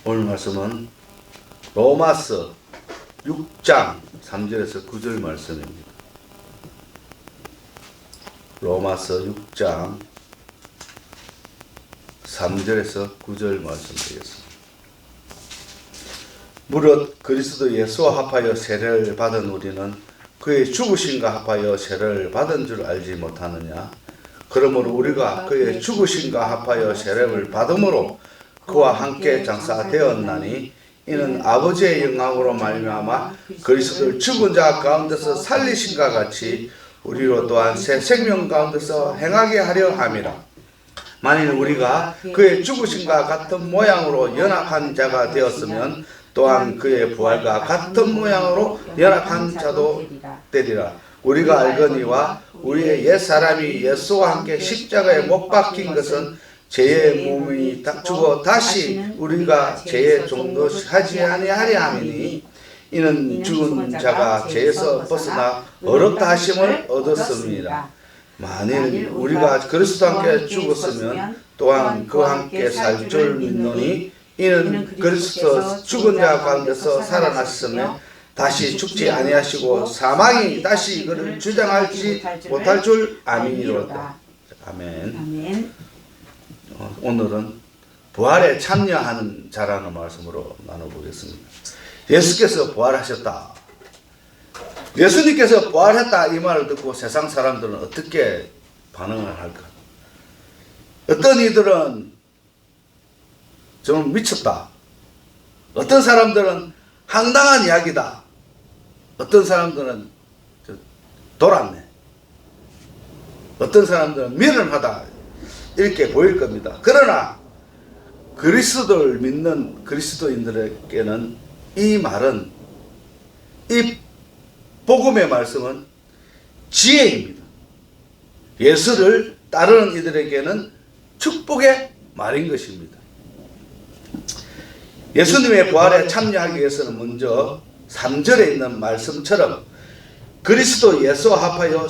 오늘 말씀은 로마서 6장 3절에서 9절 말씀입니다. 로마서 6장 3절에서 9절 말씀 드리겠습니다. 무릇 그리스도 예수와 합하여 세례를 받은 우리는 그의 죽으심과 합하여 세례를 받은 줄 알지 못하느냐? 그러므로 우리가 그의 죽으심과 합하여 세례를 받음으로 그와 함께 장사되었나니 이는 아버지의 영광으로 말미암아 그리스도를 죽은 자 가운데서 살리신과 같이 우리로 또한 새 생명 가운데서 행하게 하려 함이라. 만일 우리가 그의 죽으심과 같은 모양으로 연합한 자가 되었으면 또한 그의 부활과 같은 모양으로 연합한 자도 되리라. 우리가 알거니와 우리의 옛사람이 예수와 함께 십자가에 못 박힌 것은 죄의 몸이 죽어 다시 우리가 죄의 종도 하지 아니하려 함이니 이는 죽은 자가 죄에서 벗어나 어렵다 하심을 얻었습니다. 만일 우리가 그리스도와 함께 죽었으면 또한 그와 함께 살 줄 믿노니 이는 그리스도 죽은 자 가운데서 살아났으며 다시 죽지 아니하시고 사망이 다시 이것을 주장하지 못할 줄 아미니로다. 아멘. 오늘은 부활에 참여하는 자라는 말씀으로 나눠보겠습니다. 예수께서 부활하셨다. 예수님께서 부활했다 이 말을 듣고 세상 사람들은 어떻게 반응을 할까? 어떤 이들은 좀 미쳤다. 어떤 사람들은 황당한 이야기다. 어떤 사람들은 돌았네. 어떤 사람들은 미련하다. 이렇게 보일 겁니다. 그러나 그리스도를 믿는 그리스도인들에게는 이 말은, 이 복음의 말씀은 지혜입니다. 예수를 따르는 이들에게는 축복의 말인 것입니다. 예수님의 부활에 참여하기 위해서는 먼저 3절에 있는 말씀처럼 그리스도 예수와 합하여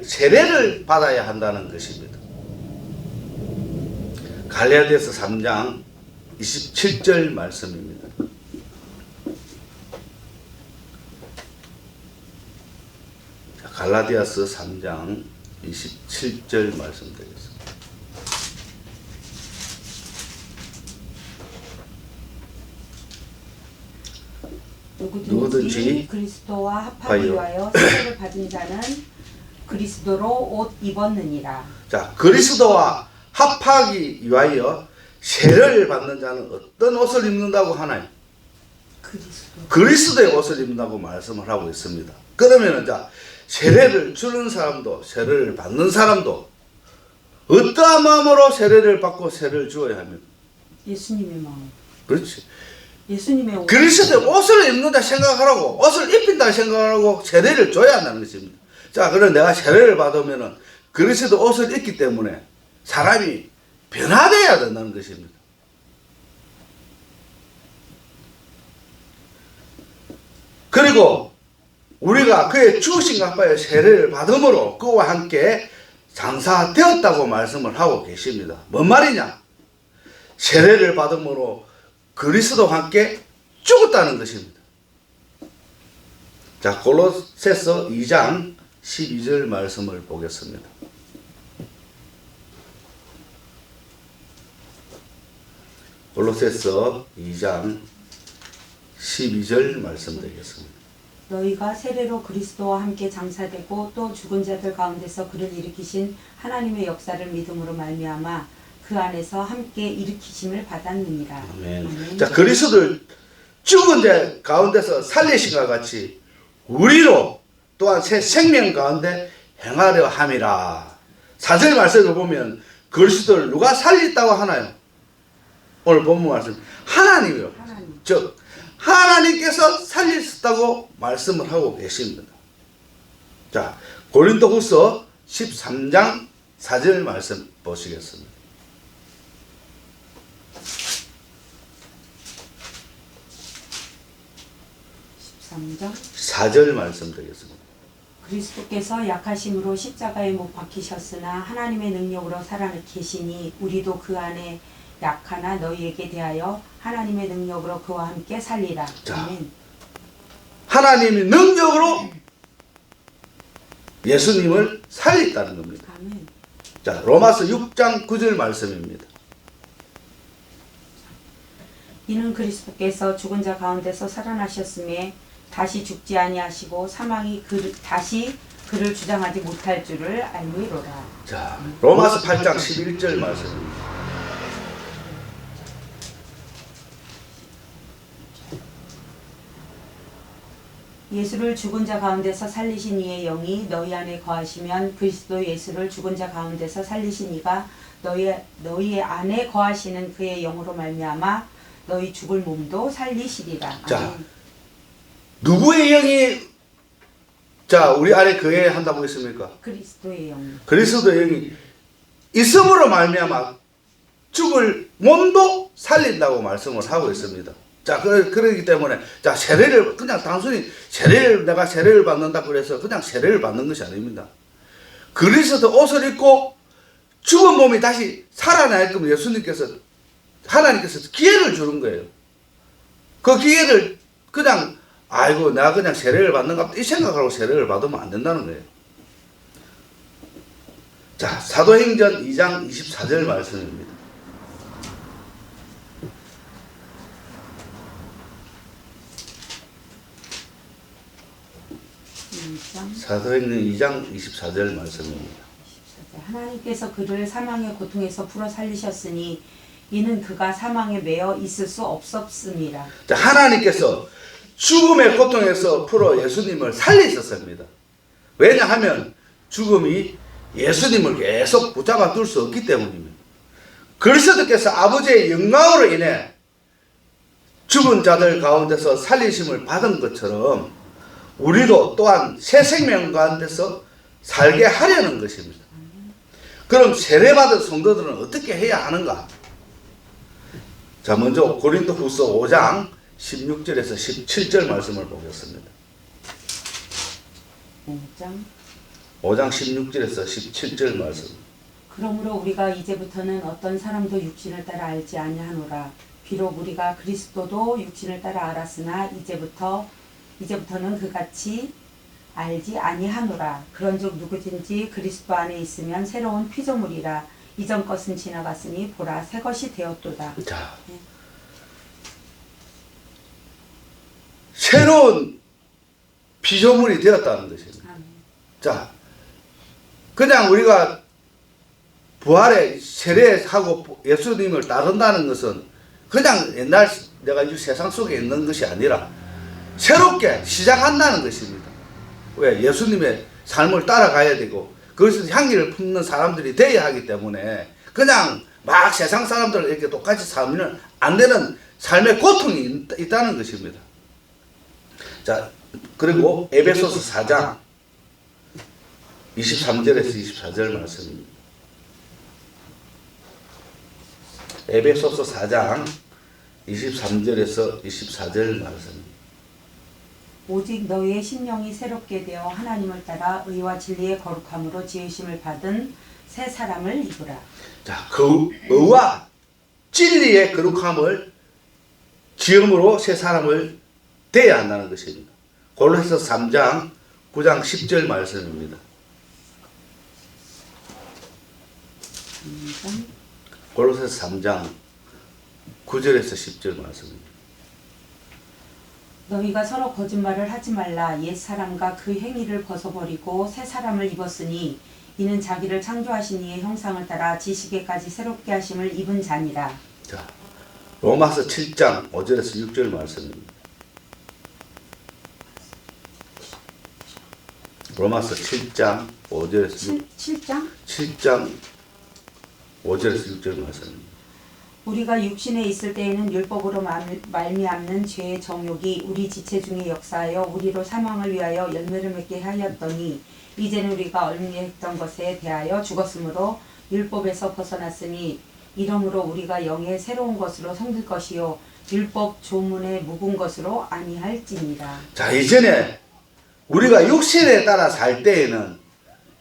세례를 받아야 한다는 것입니다. 갈라디아서 3장 27절 말씀입니다. 갈라디아서 3장 27절 말씀 드리겠습니다. 누구든지 그리스도와 합하기 위하여 세례를 받은 자는 그리스도로 옷 입었느니라. 자, 그리스도와 합하기 위하여 세례를 받는 자는 어떤 옷을 입는다고 하나요? 그리스도의 옷을 입는다고 말씀을 하고 있습니다. 그러면 자, 세례를 주는 사람도 세례를 받는 사람도 어떠한 마음으로 세례를 받고 세례를 주어야 합니까? 예수님의 마음. 그렇지. 예수님의 옷. 그리스도의 옷을 입는다 생각하라고, 옷을 입힌다 생각하라고 세례를 줘야 한다는 것입니다. 자, 그럼 내가 세례를 받으면은 그리스도 옷을 입기 때문에 사람이 변화되어야 된다는 것입니다. 그리고 우리가 그의 죽으심과 합하여 세례를 받음으로 그와 함께 장사되었다고 말씀을 하고 계십니다. 뭔 말이냐? 세례를 받음으로 그리스도와 함께 죽었다는 것입니다. 자, 골로새서 2장 12절 말씀을 보겠습니다. 골로새서 2장 12절 말씀드리겠습니다. 너희가 세례로 그리스도와 함께 장사되고 또 죽은 자들 가운데서 그를 일으키신 하나님의 역사를 믿음으로 말미암아 그 안에서 함께 일으키심을 받았느니라. 아멘. 아멘. 자, 그리스도를 죽은 자 가운데서 살리신과 같이 우리로 또한 새 생명 가운데 행하려 함이라. 4절 말씀을 보면 그리스도를 누가 살렸다고 하나요? 오늘 본문 말씀 하나님이요. 하나님. 즉 하나님께서 살리셨다고 말씀을 하고 계십니다. 자, 고린도후서 13장 4절 말씀 보시겠습니다. 13장 4절 말씀 드리겠습니다. 그리스도께서 약하심으로 십자가에 못 박히셨으나 하나님의 능력으로 살아계시니 우리도 그 안에 약하나 너희에게 대하여 하나님의 능력으로 그와 함께 살리라. 자. 아멘. 하나님이 능력으로 예수님을 살렸다는 겁니다. 아멘. 자, 로마서 6장 9절 말씀입니다. 이는 그리스도께서 죽은 자 가운데서 살아나셨음에 다시 죽지 아니하시고 사망이 다시 그를 주장하지 못할 줄을 알미로라. 자, 로마서 8장 11절 말씀입니다. 예수를 죽은 자 가운데서 살리신 이의 영이 너희 안에 거하시면 그리스도 예수를 죽은 자 가운데서 살리신 이가 너희 안에 거하시는 그의 영으로 말미암아 너희 죽을 몸도 살리시리라. 자, 아멘. 누구의 영이 우리 안에 거해한다고 했습니까? 그리스도의 영. 그리스도의 영이 있음으로 말미암아 죽을 몸도 살린다고 말씀을 하고 있습니다. 자, 그러기 때문에 세례를 그냥 단순히 내가 세례를 받는다 그래서 그냥 세례를 받는 것이 아닙니다. 그리스도 옷을 입고 죽은 몸이 다시 살아나게끔 하나님께서 기회를 주는 거예요. 그 기회를 그냥 아이고 나 그냥 세례를 받는가 이 생각하고 세례를 받으면 안 된다는 거예요. 자, 사도행전 2장 24절 말씀입니다. 사도행전 2장 24절 말씀입니다. 하나님께서 그를 사망의 고통에서 풀어 살리셨으니 이는 그가 사망에 매여 있을 수 없었음이라. 자, 하나님께서 죽음의 고통에서 풀어 예수님을 살리셨습니다. 왜냐하면 죽음이 예수님을 계속 붙잡아 둘 수 없기 때문입니다. 그리스도께서 아버지의 영광으로 인해 죽은 자들 가운데서 살리심을 받은 것처럼 우리도 또한 새 생명 가운데서 살게 하려는 것입니다. 그럼 세례받은 성도들은 어떻게 해야 하는가? 자, 먼저 고린도후서 5장 16절에서 17절 말씀을 보겠습니다. 5장 16절에서 17절 말씀. 그러므로 우리가 이제부터는 어떤 사람도 육신을 따라 알지 아니하노라. 비록 우리가 그리스도도 육신을 따라 알았으나 이제부터는 그같이 알지 아니하노라. 그런즉 누구든지 그리스도 안에 있으면 새로운 피조물이라. 이전 것은 지나갔으니 보라 새 것이 되었도다. 자, 새로운 피조물이 되었다는 것입니다. 아멘. 자, 그냥 우리가 부활에 세례하고 예수님을 따른다는 것은 그냥 옛날 내가 이 세상 속에 있는 것이 아니라 새롭게 시작한다는 것입니다. 왜? 예수님의 삶을 따라가야 되고 그것을 향기를 품는 사람들이 되어야 하기 때문에 그냥 막 세상 사람들 이렇게 똑같이 살면 안 되는 삶의 고통이 있다는 것입니다. 자, 그리고 에베소서 4장 23절에서 24절 말씀입니다. 에베소서 4장 23절에서 24절 말씀입니다. 오직 너희의 심령이 새롭게 되어 하나님을 따라 의와 진리의 거룩함으로 지으심을 받은 새 사람을 입으라. 자, 그 의와 진리의 거룩함을 지음으로 새 사람을 되어야 한다는 것입니다. 골로새서 3장 9장 10절 말씀입니다. 골로새서 3장 9절에서 10절 말씀입니다. 너희가 서로 거짓말을 하지 말라. 옛 사람과 그 행위를 벗어버리고 새 사람을 입었으니 이는 자기를 창조하신 이의 형상을 따라 지식에까지 새롭게 하심을 입은 자니라. 자, 로마서 7장 5절에서 6절 말씀입니다. 로마서 7장 5절에서 7장 5절에서 6절 말씀입니다. 우리가 육신에 있을 때에는 율법으로 말미암는 죄의 정욕이 우리 지체 중에 역사하여 우리로 사망을 위하여 열매를 맺게 하였더니 이제는 우리가 얽매였던 것에 대하여 죽었으므로 율법에서 벗어났으니 이러므로 우리가 영의 새로운 것으로 성될 것이요 율법 조문의 묵은 것으로 아니할지니라. 자, 이전에 우리가 육신에 따라 살 때에는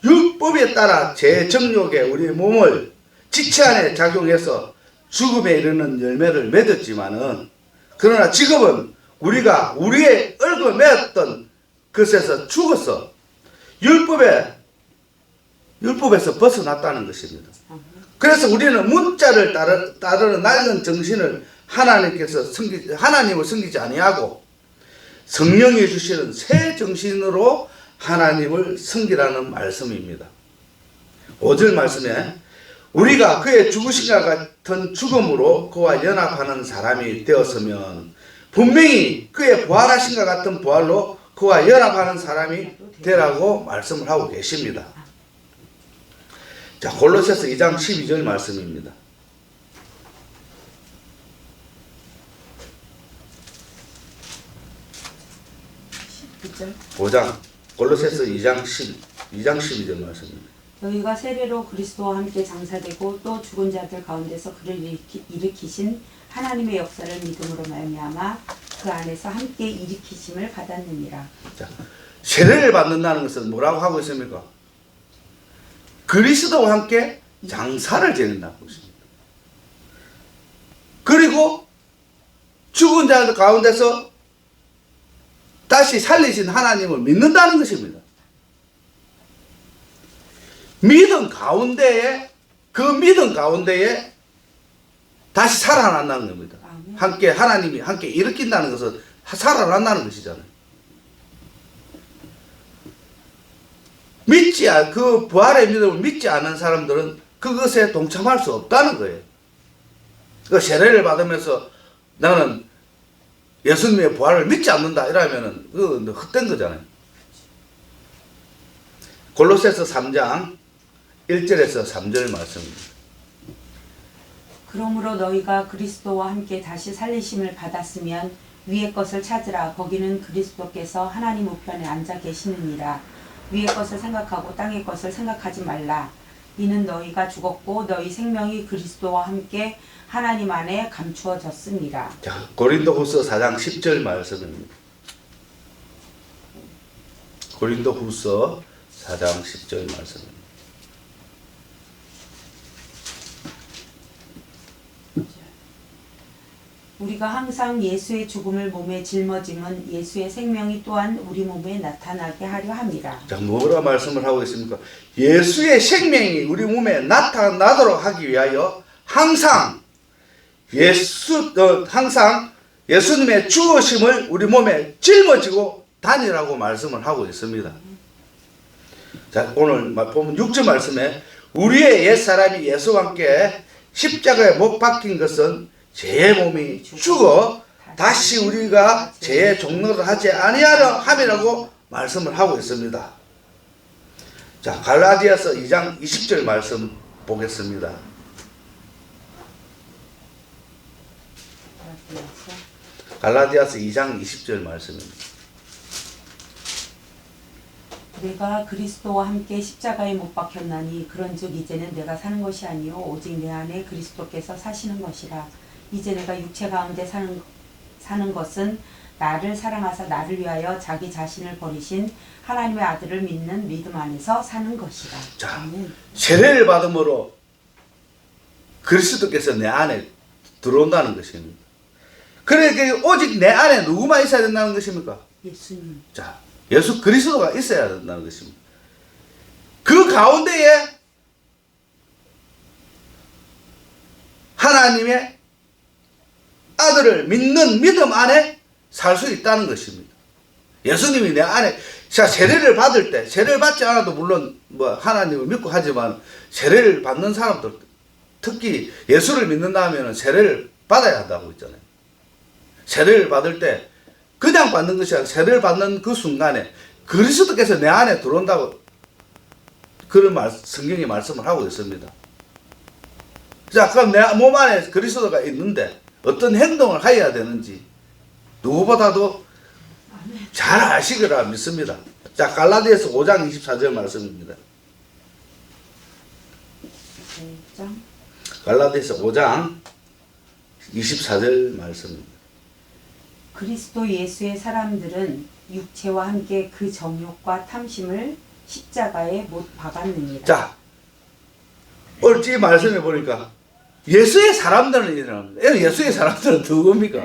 율법에 따라 제 정욕에 우리 몸을 지체 안에 작용해서 죽음에 이르는 열매를 맺었지만은 그러나 지금은 우리가 우리의 얽어 매었던 것에서 죽어서 율법에서 벗어났다는 것입니다. 그래서 우리는 문자를 따르는 낡은 정신을 하나님을 섬기지 아니하고 성령이 주시는 새 정신으로 하나님을 섬기라는 말씀입니다. 5절 말씀에 우리가 그의 죽으심과 같은 죽음으로 그와 연합하는 사람이 되었으면 분명히 그의 부활하심과 같은 부활로 그와 연합하는 사람이 되라고 말씀을 하고 계십니다. 자, 골로새서 2장 12절 말씀입니다. 골로새서 2장 12절 말씀입니다. 너희가 세례로 그리스도와 함께 장사되고 또 죽은 자들 가운데서 그를 일으키신 하나님의 역사를 믿음으로 말미암아 그 안에서 함께 일으키심을 받았느니라. 자, 세례를 받는다는 것은 뭐라고 하고 있습니까? 그리스도와 함께 장사를 지낸다고 있습니다. 그리고 죽은 자들 가운데서 다시 살리신 하나님을 믿는다는 것입니다. 믿음 가운데에 다시 살아난다는 겁니다. 함께 하나님이 함께 일으킨다는 것은 살아난다는 것이잖아요. 그 부활의 믿음을 믿지 않는 사람들은 그것에 동참할 수 없다는 거예요. 그 세례를 받으면서 나는 예수님의 부활을 믿지 않는다 이러면은 그건 헛된 거잖아요. 골로새서 3장 1절에서 3절 말씀입니다. 그러므로 너희가 그리스도와 함께 다시 살리심을 받았으면 위의 것을 찾으라. 거기는 그리스도께서 하나님 우편에 앉아 계시느니라. 위의 것을 생각하고 땅의 것을 생각하지 말라. 이는 너희가 죽었고 너희 생명이 그리스도와 함께 하나님 안에 감추어졌습니다. 자, 고린도후서 4장 10절 말씀입니다. 고린도후서 4장 10절 말씀입니다. 우리가 항상 예수의 죽음을 몸에 짊어짐은 예수의 생명이 또한 우리 몸에 나타나게 하려 함이라. 자, 뭐라 말씀을 하고 있습니까? 예수의 생명이 우리 몸에 나타나도록 하기 위하여 항상 예수님의 죽으심을 우리 몸에 짊어지고 다니라고 말씀을 하고 있습니다. 자, 오늘 보면 6절 말씀에 우리의 옛사람이 예수와 함께 십자가에 못 박힌 것은 죄의 몸이 죽어 다시 우리가 죄의 종로를 하지 아니하려 함이라고 말씀을 하고 있습니다. 자, 갈라디아서 2장 20절 말씀 보겠습니다. 갈라디아서 2장 20절 말씀입니다. 내가 그리스도와 함께 십자가에 못 박혔나니 그런즉 이제는 내가 사는 것이 아니요 오직 내 안에 그리스도께서 사시는 것이라. 이제 내가 육체 가운데 사는 것은 나를 사랑하사 나를 위하여 자기 자신을 버리신 하나님의 아들을 믿는 믿음 안에서 사는 것이다. 자, 세례를 받음으로 그리스도께서 내 안에 들어온다는 것입니다. 그러니까 오직 내 안에 누구만 있어야 된다는 것입니까? 예수님. 자, 예수 그리스도가 있어야 된다는 것입니다. 그 가운데에 하나님의 아들을 믿는 믿음 안에 살 수 있다는 것입니다. 예수님이 내 안에, 자, 세례를 받을 때, 세례를 받지 않아도 물론 뭐 하나님을 믿고 하지만 세례를 받는 사람들, 특히 예수를 믿는다 하면 세례를 받아야 한다고 있잖아요. 세례를 받을 때 그냥 받는 것이 아니라 세례를 받는 그 순간에 그리스도께서 내 안에 들어온다고 그런 성경이 말씀을 하고 있습니다. 자, 그럼 내 몸 안에 그리스도가 있는데 어떤 행동을 해야 되는지 누구보다도 잘 아시리라 믿습니다. 자, 갈라디아서 5장 24절 말씀입니다. 갈라디아서 5장 24절 말씀입니다. 그리스도 예수의 사람들은 육체와 함께 그 정욕과 탐심을 십자가에 못 박았느니라. 자, 오늘 이 말씀해 보니까 예수의 사람들은 일어납니다. 예수의 사람들은 누굽니까?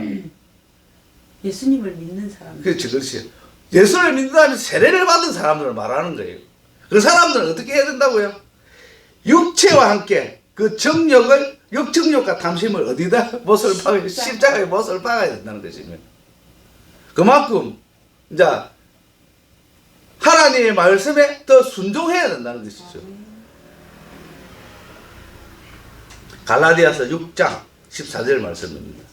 예수님을 믿는 사람. 그렇지, 그렇지. 예수를 믿는다면 세례를 받은 사람들을 말하는 거예요. 그 사람들은 어떻게 해야 된다고요? 육체와 함께 그 정욕을, 육정욕과 탐심을 어디다 못을 박아야, 십자가에 못을 박아야 된다는 것이며. 그만큼, 이제, 하나님의 말씀에 더 순종해야 된다는 것이죠. 갈라디아서 6장 14절 말씀입니다.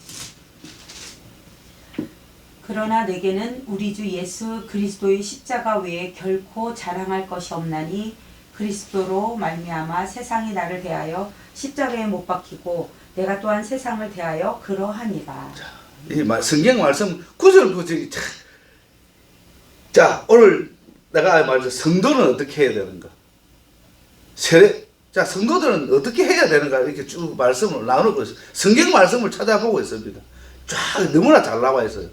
그러나 내게는 우리 주 예수 그리스도의 십자가 외에 결코 자랑할 것이 없나니 그리스도로 말미암아 세상이 나를 대하여 십자가에 못 박히고 내가 또한 세상을 대하여 그러하니라. 이 성경 말씀 구절구절이 참. 자, 오늘 내가 말해서 성도는 어떻게 해야 되는가? 자, 성도들은 어떻게 해야 되는가? 이렇게 쭉 말씀을 나누고 있어요. 성경 말씀을 찾아보고 있습니다. 쫙 너무나 잘 나와 있어요.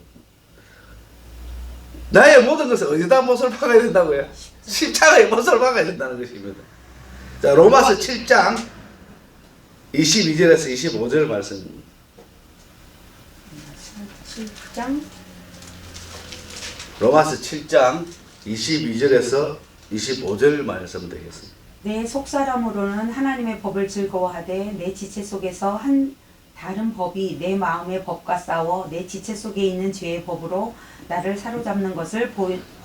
나의 모든 것을 어디다 못을 박아야 된다고요? 십자가에 못을 박아야 된다는 것입니다. 자, 로마서 7장 22절에서 25절 말씀입니다. 7장 로마서 7장 22절에서 25절 말씀 되겠습니다. 내 속사람으로는 하나님의 법을 즐거워하되 내 지체 속에서 한 다른 법이 내 마음의 법과 싸워 내 지체 속에 있는 죄의 법으로 나를 사로잡는 것을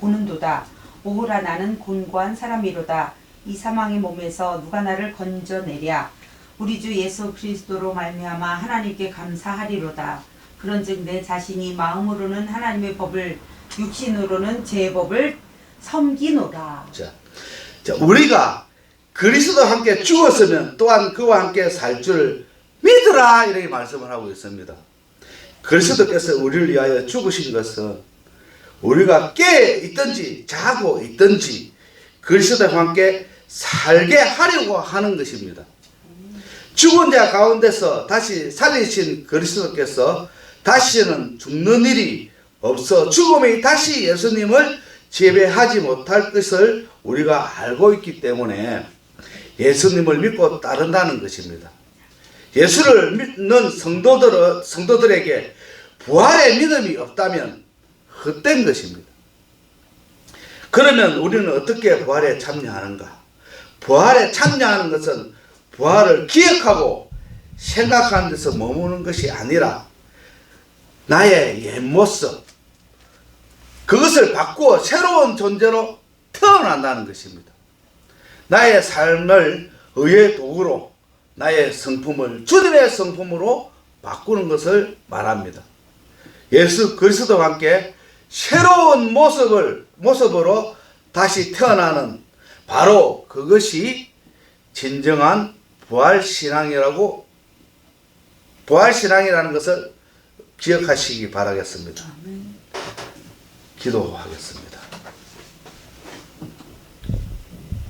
보는도다. 오호라 나는 곤고한 사람이로다. 이 사망의 몸에서 누가 나를 건져내랴. 우리 주 예수 그리스도로 말미암아 하나님께 감사하리로다. 그런즉 내 자신이 마음으로는 하나님의 법을 육신으로는 죄의 법을 섬기노라. 자, 우리가 그리스도와 함께 죽었으면 또한 그와 함께 살 줄 믿으라 이렇게 말씀을 하고 있습니다. 그리스도께서 우리를 위하여 죽으신 것은 우리가 깨 있든지 자고 있든지 그리스도와 함께 살게 하려고 하는 것입니다. 죽은 자 가운데서 다시 살리신 그리스도께서 다시는 죽는 일이 없어 죽음이 다시 예수님을 지배하지 못할 것을 우리가 알고 있기 때문에 예수님을 믿고 따른다는 것입니다. 예수를 믿는 성도들에게 부활의 믿음이 없다면 헛된 것입니다. 그러면 우리는 어떻게 부활에 참여하는가? 부활에 참여하는 것은 부활을 기억하고 생각하는 데서 머무는 것이 아니라 나의 옛 모습, 그것을 바꾸어 새로운 존재로 태어난다는 것입니다. 나의 삶을 의의 도구로 나의 성품을 주님의 성품으로 바꾸는 것을 말합니다. 예수 그리스도와 함께 새로운 모습으로 다시 태어나는 바로 그것이 진정한 부활신앙이라는 것을 기억하시기 바라겠습니다. 기도하겠습니다.